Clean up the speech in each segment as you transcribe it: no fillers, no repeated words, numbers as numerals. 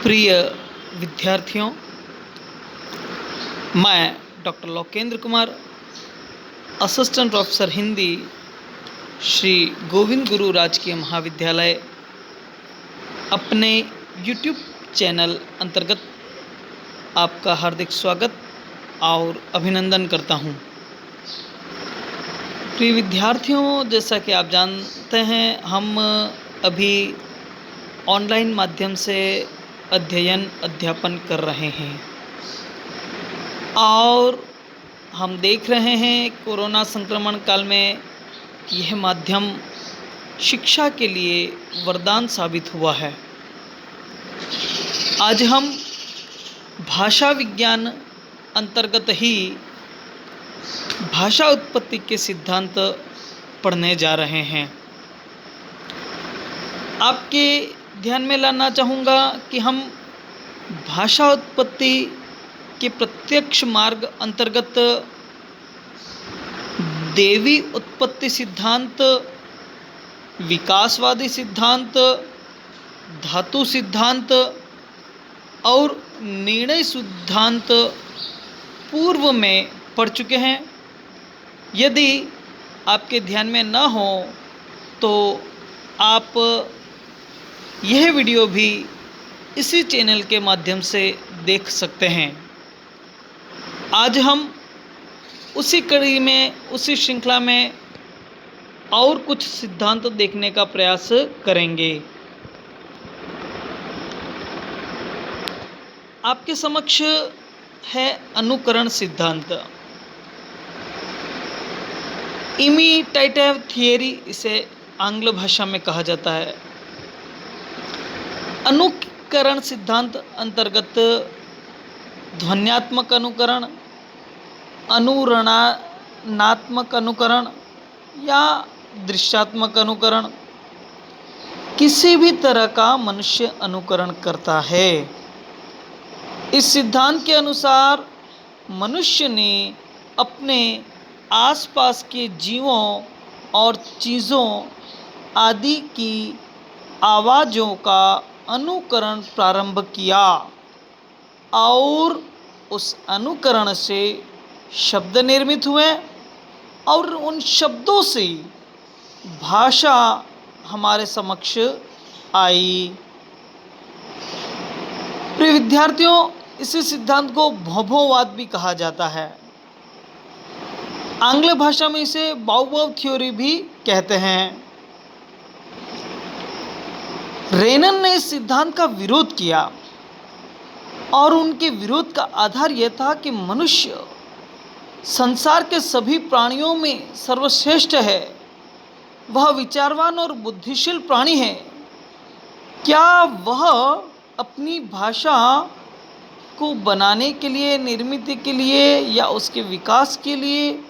प्रिय विद्यार्थियों, मैं doctor Lokendra Kumar, assistant professor Hindi, Shri Govind Guru राजकीय महाविद्यालय, अपने यूट्यूब चैनल अंतर्गत आपका हार्दिक स्वागत और अभिनंदन करता हूं। प्रिय विद्यार्थियों, जैसा कि आप जानते हैं, हम अभी ऑनलाइन माध्यम से अध्यापन कर रहे हैं और हम देख रहे हैं कोरोना संक्रमण काल में यह माध्यम शिक्षा के लिए वरदान साबित हुआ है। आज हम भाषा विज्ञान अंतर्गत ही भाषा उत्पत्ति के सिद्धांत पढ़ने जा रहे हैं। आपके ध्यान में लाना चाहूँगा कि हम भाषा उत्पत्ति के प्रत्यक्ष मार्ग अंतर्गत देवी उत्पत्ति सिद्धांत, विकासवादी सिद्धांत, धातु सिद्धांत और निर्णय सिद्धांत पूर्व में पढ़ चुके हैं। यदि आपके ध्यान में न हो तो आप यह वीडियो भी इसी चैनल के माध्यम से देख सकते हैं। आज हम उसी कड़ी में, उसी श्रृंखला में और कुछ सिद्धांत देखने का प्रयास करेंगे। आपके समक्ष है अनुकरण सिद्धांत, इमिटेटिव थियरी इसे आंग्ल भाषा में कहा जाता है। अनुकरण सिद्धांत अंतर्गत ध्वन्यात्मक अनुकरण, अनुरणात्मक अनुकरण या दृश्यात्मक अनुकरण किसी भी तरह का मनुष्य अनुकरण करता है। इस सिद्धांत के अनुसार मनुष्य ने अपने आसपास के जीवों और चीज़ों आदि की आवाज़ों का अनुकरण प्रारंभ किया और उस अनुकरण से शब्द निर्मित हुए और उन शब्दों से भाषा हमारे समक्ष आई। प्रिय विद्यार्थियों, इसी सिद्धांत को भौभोवाद भी कहा जाता है। आंग्ल भाषा में इसे बाउबाउ थ्योरी भी कहते हैं। रेनन ने इस सिद्धांत का विरोध किया और उनके विरोध का आधार यह था कि मनुष्य संसार के सभी प्राणियों में सर्वश्रेष्ठ है। वह विचारवान और बुद्धिशील प्राणी है। क्या वह अपनी भाषा को बनाने के लिए, निर्मित के लिए या उसके विकास के लिए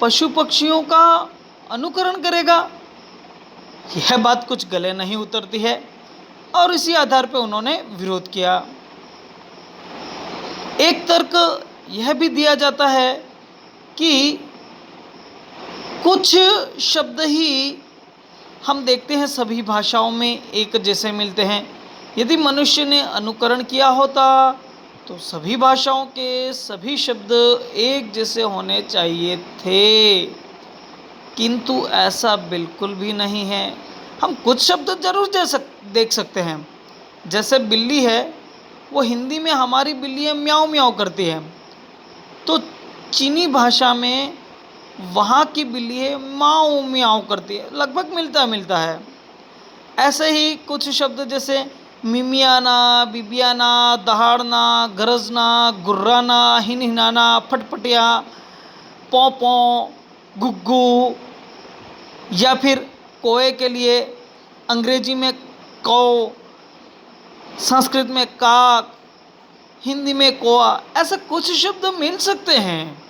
पशु पक्षियों का अनुकरण करेगा? यह बात कुछ गले नहीं उतरती है और इसी आधार पर उन्होंने विरोध किया। एक तर्क यह भी दिया जाता है कि कुछ शब्द ही हम देखते हैं सभी भाषाओं में एक जैसे मिलते हैं। यदि मनुष्य ने अनुकरण किया होता तो सभी भाषाओं के सभी शब्द एक जैसे होने चाहिए थे, किंतु ऐसा बिल्कुल भी नहीं है। हम कुछ शब्द जरूर देख सकते हैं। जैसे बिल्ली है, वो हिंदी में हमारी बिल्ली म्याऊं म्याऊं करती है, तो चीनी भाषा में वहाँ की बिल्ली है माऊ म्याऊं करती है। लगभग मिलता है। ऐसे ही कुछ शब्द जैसे मिमियाना, बिबियाना, दहाड़ना, गरजना, गुर्राना, हिनहिनाना, फटफटिया, पौ पौ, गुग्गू, या फिर कोए के लिए अंग्रेजी में कौ, संस्कृत में काक, हिंदी में कोआ, ऐसे कुछ शब्द मिल सकते हैं,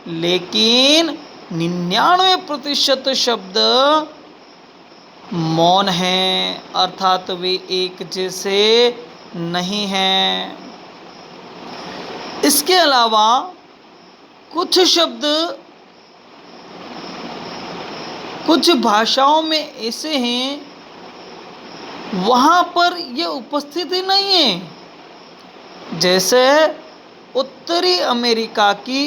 लेकिन 99% शब्द मौन हैं, अर्थात वे एक जैसे नहीं हैं। इसके अलावा कुछ शब्द कुछ भाषाओं में ऐसे हैं वहाँ पर ये उपस्थित ही नहीं है। जैसे उत्तरी अमेरिका की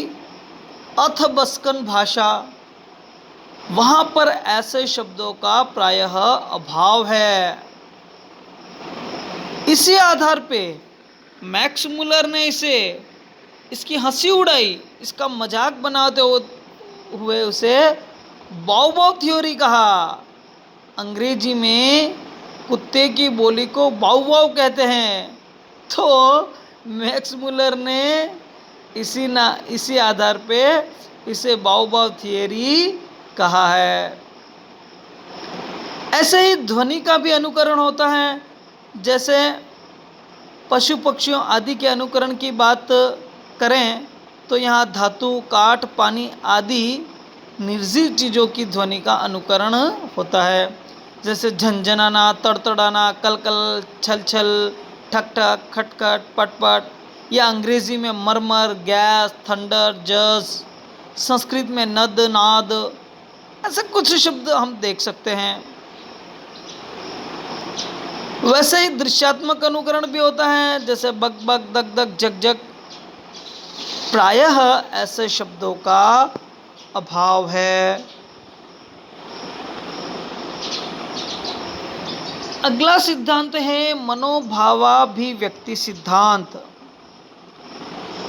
अथबस्कन भाषा, वहाँ पर ऐसे शब्दों का प्रायः अभाव है। इसी आधार पे मैक्स मुलर ने इसकी हंसी उड़ाई, इसका मजाक बनाते हुए उसे बाव बाव थ्योरी कहा। अंग्रेजी में कुत्ते की बोली को बाव बाव कहते हैं। तो मैक्स मुलर ने इसी आधार पे इसे बाव बाव थियरी कहा है। ऐसे ही ध्वनि का भी अनुकरण होता है। जैसे पशु पक्षियों आदि के अनुकरण की बात करें तो यहाँ धातु, काठ, पानी आदि निर्जीव चीज़ों की ध्वनि का अनुकरण होता है। जैसे झंझनाना, तड़तड़ाना, कलकल, छल छल, ठक ठक, खटखट, पटपट, या अंग्रेजी में मरमर, गैस, थंडर, जज, संस्कृत में नद, नाद, ऐसे कुछ शब्द हम देख सकते हैं। वैसे ही दृश्यात्मक अनुकरण भी होता है। जैसे बक बक, दक दक, जग जग, प्रायः ऐसे शब्दों का अभाव है। अगला सिद्धांत है मनोभावाभिव्यक्ति सिद्धांत।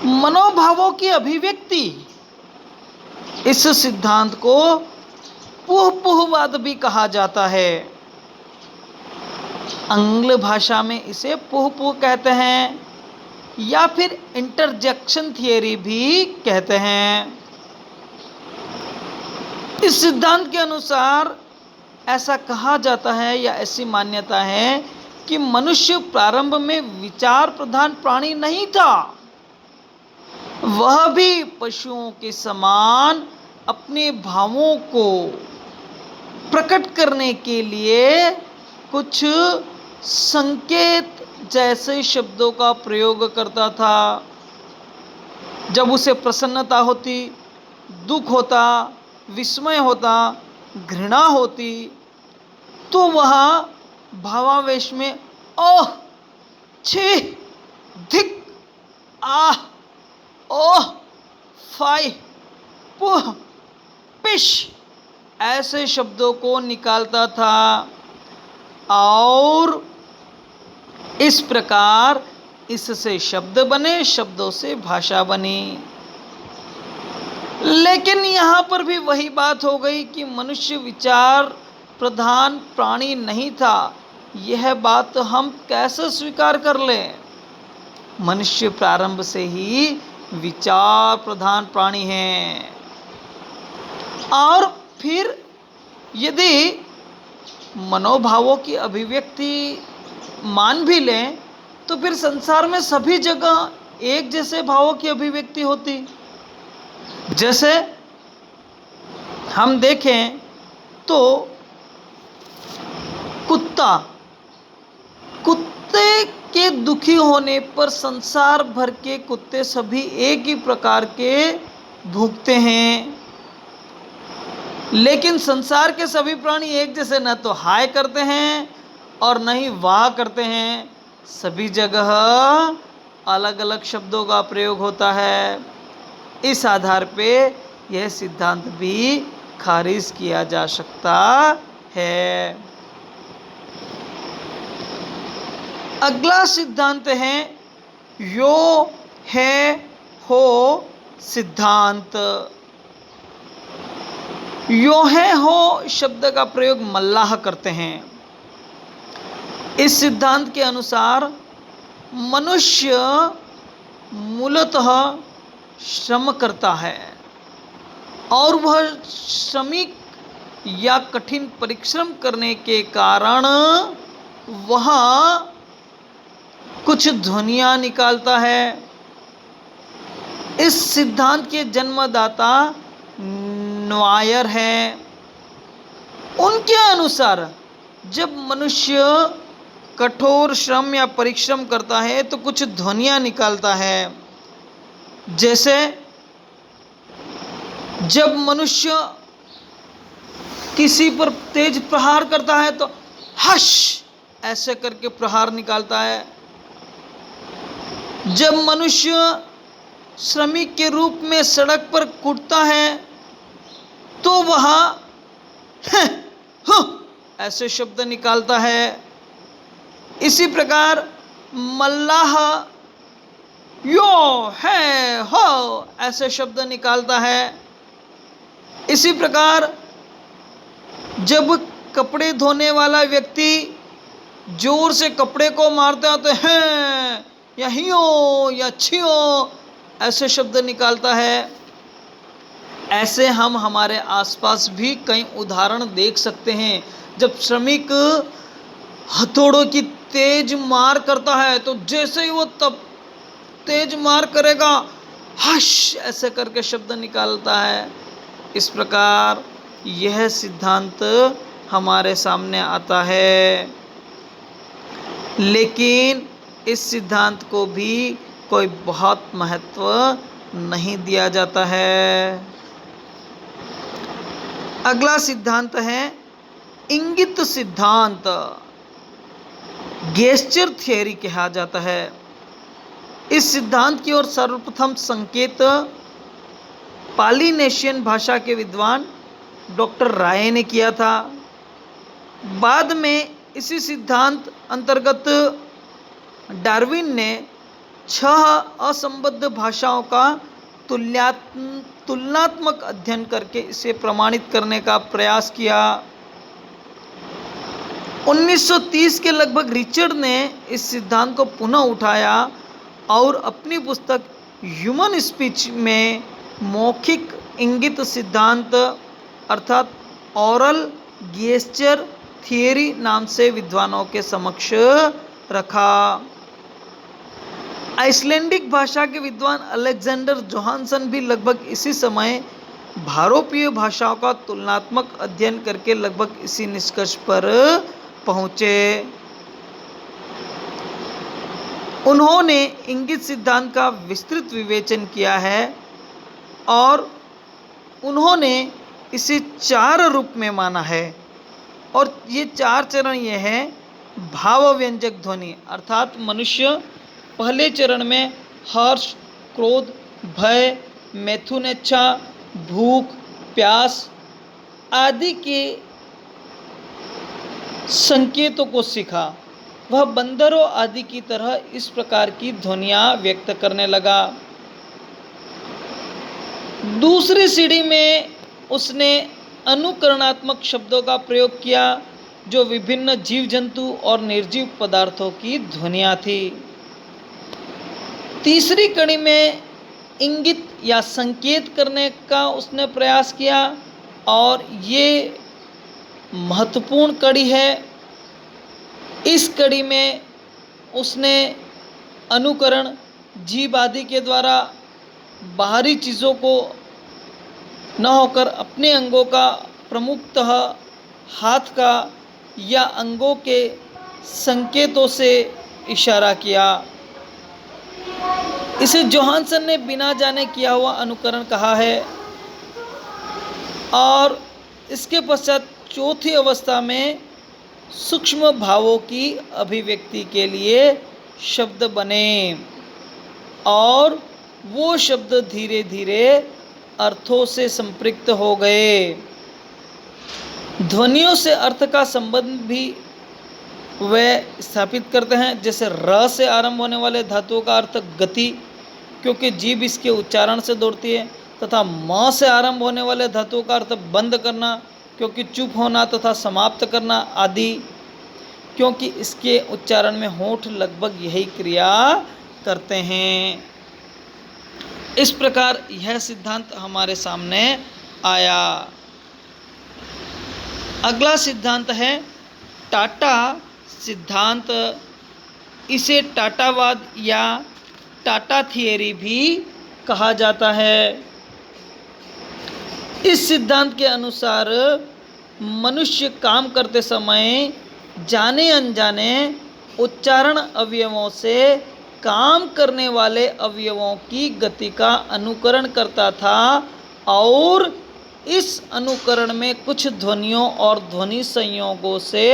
मनोभावों की अभिव्यक्ति, इस सिद्धांत को पुहपुहवाद भी कहा जाता है। आंग्ल भाषा में इसे पुहपुह कहते हैं या फिर इंटरजेक्शन थियरी भी कहते हैं। इस सिद्धांत के अनुसार ऐसा कहा जाता है या ऐसी मान्यता है कि मनुष्य प्रारंभ में विचार प्रधान प्राणी नहीं था। वह भी पशुओं के समान अपने भावों को प्रकट करने के लिए कुछ संकेत जैसे शब्दों का प्रयोग करता था। जब उसे प्रसन्नता होती, दुख होता, विस्मय होता, घृणा होती, तो वह भावावेश में ओह, छी, धिक, आह, ओह, फाय, पुह, पिश ऐसे शब्दों को निकालता था और इस प्रकार इससे शब्द बने, शब्दों से भाषा बनी। लेकिन यहाँ पर भी वही बात हो गई कि मनुष्य विचार प्रधान प्राणी नहीं था। यह बात हम कैसे स्वीकार कर लें? मनुष्य प्रारंभ से ही विचार प्रधान प्राणी है। और फिर यदि मनोभावों की अभिव्यक्ति मान भी लें तो फिर संसार में सभी जगह एक जैसे भावों की अभिव्यक्ति होती। जैसे हम देखें तो कुत्ते के दुखी होने पर संसार भर के कुत्ते सभी एक ही प्रकार के भूखते हैं। लेकिन संसार के सभी प्राणी एक जैसे न तो हाय करते हैं और न ही वाह करते हैं। सभी जगह अलग अलग शब्दों का प्रयोग होता है। इस आधार पे यह सिद्धांत भी खारिज किया जा सकता है। अगला सिद्धांत है यो है हो सिद्धांत। यो है हो शब्द का प्रयोग मल्लाह करते हैं। इस सिद्धांत के अनुसार मनुष्य मूलतः श्रम करता है और वह श्रमिक या कठिन परिश्रम करने के कारण वह कुछ ध्वनियाँ निकालता है। इस सिद्धांत के जन्मदाता नोआयर हैं। उनके अनुसार जब मनुष्य कठोर श्रम या परिश्रम करता है तो कुछ ध्वनियाँ निकालता है। जैसे जब मनुष्य किसी पर तेज प्रहार करता है तो हश ऐसे करके प्रहार निकालता है। जब मनुष्य श्रमिक के रूप में सड़क पर कूदता है तो वह "हैं, huh" ऐसे शब्द निकालता है। इसी प्रकार मल्लाह यो है हो ऐसे शब्द निकालता है। इसी प्रकार जब कपड़े धोने वाला व्यक्ति जोर से कपड़े को मारता है तो हैं या हियो या छियो ऐसे शब्द निकालता है। ऐसे हम हमारे आसपास भी कई उदाहरण देख सकते हैं। जब श्रमिक हथौड़ों की तेज मार करता है तो जैसे ही वो तब तेज मार करेगा हश ऐसे करके शब्द निकालता है। इस प्रकार यह सिद्धांत हमारे सामने आता है, लेकिन इस सिद्धांत को भी कोई बहुत महत्व नहीं दिया जाता है। अगला सिद्धांत है इंगित सिद्धांत, गेस्चर थियरी कहा जाता है। इस सिद्धांत की ओर सर्वप्रथम संकेत पॉलिनेशियन भाषा के विद्वान डॉक्टर राय ने किया था। बाद में इसी सिद्धांत अंतर्गत डार्विन ने 6 असंबद्ध भाषाओं का तुलनात्मक अध्ययन करके इसे प्रमाणित करने का प्रयास किया। 1930 के लगभग रिचर्ड ने इस सिद्धांत को पुनः उठाया और अपनी पुस्तक ह्यूमन स्पीच में मौखिक इंगित सिद्धांत अर्थात ऑरल गेस्चर थियरी नाम से विद्वानों के समक्ष रखा। आइसलैंडिक भाषा के विद्वान अलेक्जेंडर जोहानसन भी लगभग इसी समय भारोपीय भाषाओं का तुलनात्मक अध्ययन करके लगभग इसी निष्कर्ष पर पहुंचे। उन्होंने इंगित सिद्धांत का विस्तृत विवेचन किया है और उन्होंने इसे 4 रूप में माना है और ये 4 चरण ये हैं। भाव व्यंजक ध्वनि अर्थात मनुष्य पहले चरण में हर्ष, क्रोध, भय, मैथुनेच्छा, भूख, प्यास आदि के संकेतों को सीखा। वह बंदरों आदि की तरह इस प्रकार की ध्वनियाँ व्यक्त करने लगा। दूसरी सीढ़ी में उसने अनुकरणात्मक शब्दों का प्रयोग किया जो विभिन्न जीव जंतु और निर्जीव पदार्थों की ध्वनियाँ थी। तीसरी कड़ी में इंगित या संकेत करने का उसने प्रयास किया और ये महत्वपूर्ण कड़ी है। इस कड़ी में उसने अनुकरण जीव आदि के द्वारा बाहरी चीज़ों को न होकर अपने अंगों का प्रमुखतः हाथ का या अंगों के संकेतों से इशारा किया। इसे जोहानसन ने बिना जाने किया हुआ अनुकरण कहा है और इसके पश्चात चौथी अवस्था में सूक्ष्म भावों की अभिव्यक्ति के लिए शब्द बने और वो शब्द धीरे धीरे अर्थों से संपृक्त हो गए। ध्वनियों से अर्थ का संबंध भी वे स्थापित करते हैं। जैसे र से आरंभ होने वाले धातुओं का अर्थ गति क्योंकि जीभ इसके उच्चारण से दौड़ती है, तथा म से आरंभ होने वाले धातुओं का अर्थ बंद करना क्योंकि चुप होना तथा समाप्त करना आदि क्योंकि इसके उच्चारण में होंठ लगभग यही क्रिया करते हैं। इस प्रकार यह सिद्धांत हमारे सामने आया। अगला सिद्धांत है टाटा सिद्धांत। इसे टाटावाद या टाटा थियरी भी कहा जाता है। इस सिद्धांत के अनुसार मनुष्य काम करते समय जाने अनजाने उच्चारण अवयवों से काम करने वाले अवयवों की गति का अनुकरण करता था और इस अनुकरण में कुछ ध्वनियों और ध्वनि संयोगों से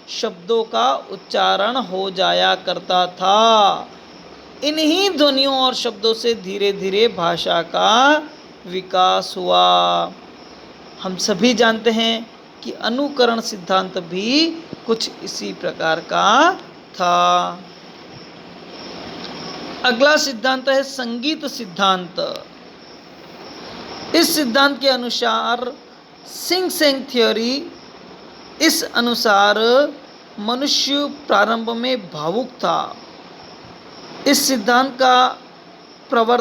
शब्दों का उच्चारण हो जाया करता था। इन्हीं ध्वनियों और शब्दों से धीरे धीरे भाषा का विकास हुआ। हम सभी जानते हैं कि अनुकरण सिद्धांत भी कुछ इसी प्रकार का था। अगला सिद्धांत है संगीत सिद्धांत। इस सिद्धांत के अनुसार सिंग सेंग थ्योरी, इस अनुसार मनुष्य प्रारंभ में भावुक था। इस सिद्धांत का प्रवर्तन